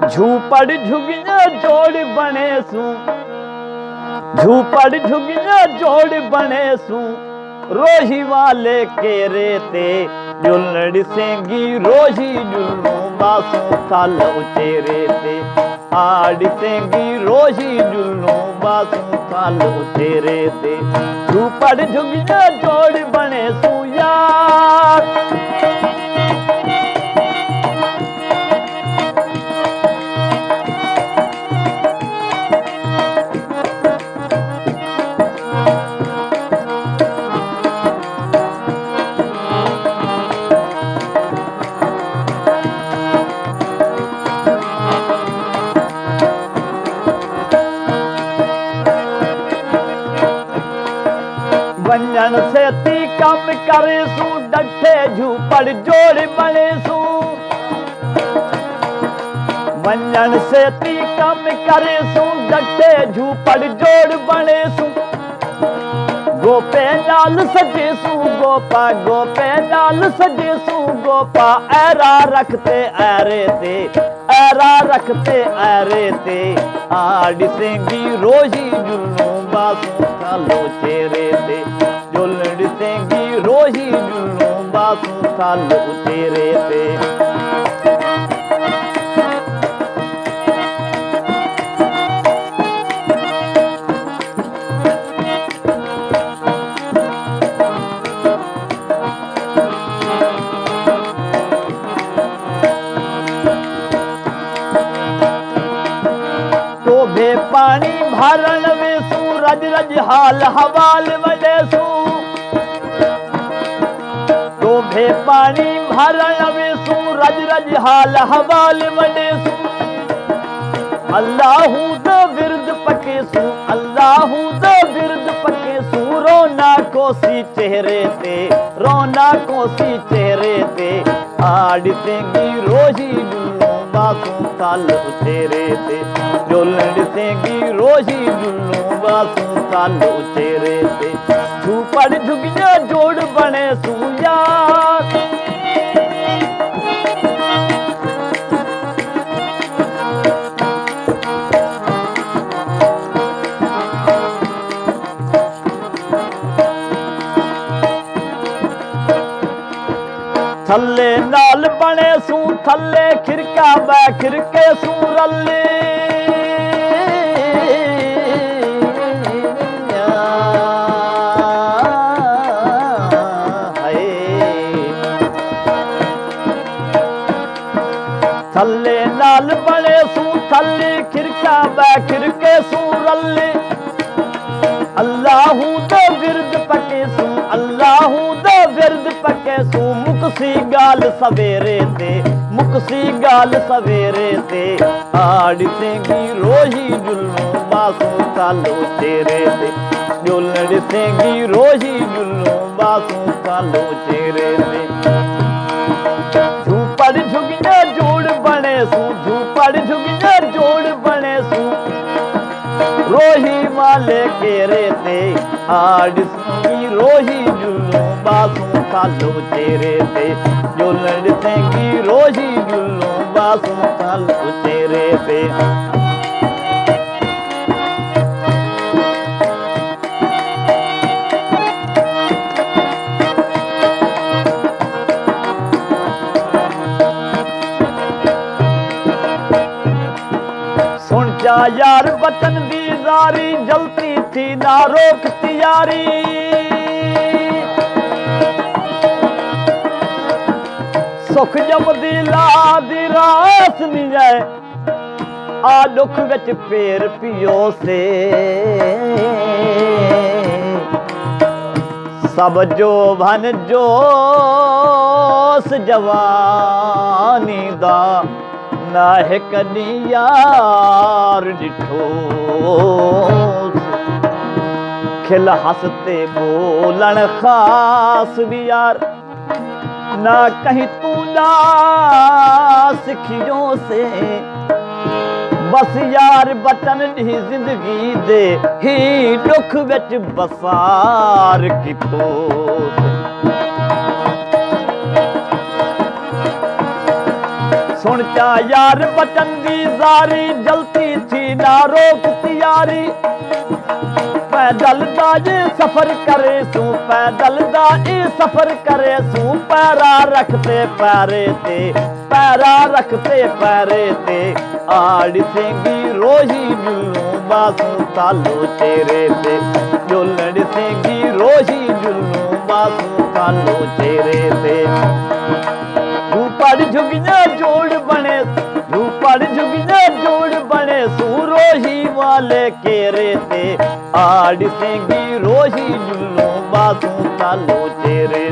झूपड़ झुगिया जोड़ बने सू, झूपड़ झुगिया जोड़ बने सू, रोही वाले के रेते जुलड़ सेंगी रोही जुल्लू बासू थाल उचेरे ते आड़ सेंगी रोही जुल्लू बासू थाल उचेरे ते झूपड़ झुगिया जोड़ बने सू यार। वंजन से ती कम करे सू डठे झूपड़ जोड़ बने सू, वंजन से ती कम करे सू डठे झूपड़ जोड़ बने सू, गोपे डाल सजे सू गोपा गोपे डाल सजे सू गोपा ऐरा रखते ऐरे ते ऐरा रखते ऐरे ते आड़ सेंगी रोही जुल्लू बासू थालो चेरे ते जुलड़ सेंगी रोही जुल्लू बासू थालो चेरे ते। तोभे पानी भरण में सूरज रज हाल हवाल वडे सू, तोभे पानी भरण में सूरज रज हाल हवाल वडे सू, अल्लाहू द बिरद पके सू अल्लाहू द बिरद पके सू, रोना कोसी चेहरे ते रोना कोसी चेहरे ते आड़ सेंगी रोही जुल्लू बासू थाल उचेरे ते जुलड़ सेंगी रोही जुल्लू बासू थाल उचेरे ते झूपड़ झुगिया जोड़ बने सू यार। थल्ले नाल बने सू थल्ले खिरका बै खिरके सू रले, थल्ले नाल बने सू थल्ले खिरका बै खिरके सू रले, अल्लाहू द बिरद पके सू अल्लाहू द बिरद पके सू, मुकसी गाल सवेरे ते मुकसी गाल सवेरे ते आड़ सेंगी रोही जुल्लू बासू थालो चेरे ते जुलड़ सेंगी रोही जुल्लू बासू थालो चेरे ते झूपड़ झुगिया जोड़ बने सू झूपड़ झुगिया जोड़ बने सू, रोही वाले के रेते आड़ सेंगी रोही जुल्लू बासू थालो चेरे ते जुलड़ सेंगी रोही जुल्लू बासू थालो चेरे ते। सुन जा यार वतन दी जारी जलती थी ना रोक तियारी, सुख जमदी ला दी रास नी जाए आ दुख विच फेर पियो से, सब जो भन जोश जवानी दा ना है कदी यार डिठो, खिल हंसते बोलन खास भी यार ना कहीं तू ना सिखियों से, बस यार बचन दी जिंदगी दे ही दुख विच बसार कितो। सुन चा यार बचन दी जारी जलती थी ना रोक तियारी पैदल दा ये सफर करे सू पैदल दा ये सफर करे सू पैरा रखते पैरे ते पैरा रखते पैरे ते आड़ सेंगी रोही जुल्लू बासू तालो चेहरे ते झोलड़ सेंगी रोही जुल्लू बासू तालो चेहरे ते झूपड़ झुगिया जोड़ बने झूपड़ झुगिया जोड़ बने सू रोही वाले केरे ते आड़ सेंगी रोही जुल्लू बासू तालो चेहरे